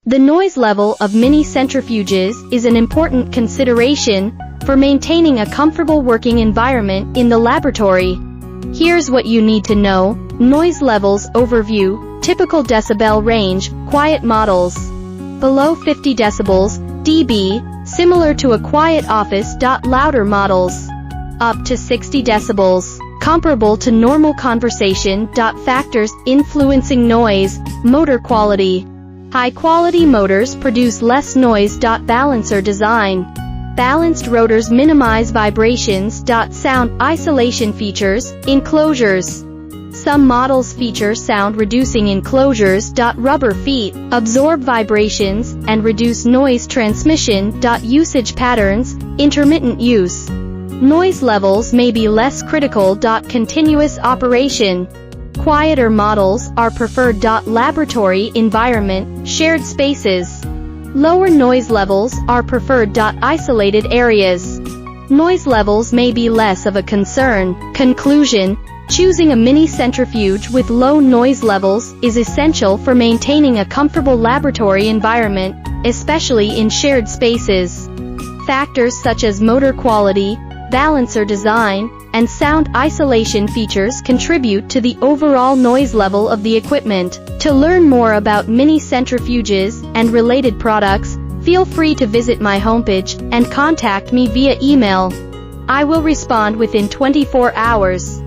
The noise level of mini centrifuges is an important consideration for maintaining a comfortable working environment in the laboratory. Here's what you need to know. Noise levels overview. Typical decibel range, quiet models. Below 50 decibels, dB, similar to a quiet office. Louder models. Up to 60 decibels, comparable to normal conversation. Factors influencing noise, motor quality. High-quality motors produce less noise. Balancer design. Balanced rotors minimize vibrations. Sound isolation features, enclosures. Some models feature sound-reducing enclosures. Rubber feet, absorb vibrations, and reduce noise transmission. Usage patterns, intermittent use. Noise levels may be less critical. Continuous operation. Quieter models are preferred. Laboratory environment, shared spaces. Lower noise levels are preferred. Isolated areas. Noise levels may be less of a concern. Conclusion: choosing a mini centrifuge with low noise levels is essential for maintaining a comfortable laboratory environment, especially in shared spaces. Factors such as motor quality, balancer design, and sound isolation features contribute to the overall noise level of the equipment. To learn more about mini centrifuges and related products, feel free to visit my homepage and contact me via email. I will respond within 24 hours.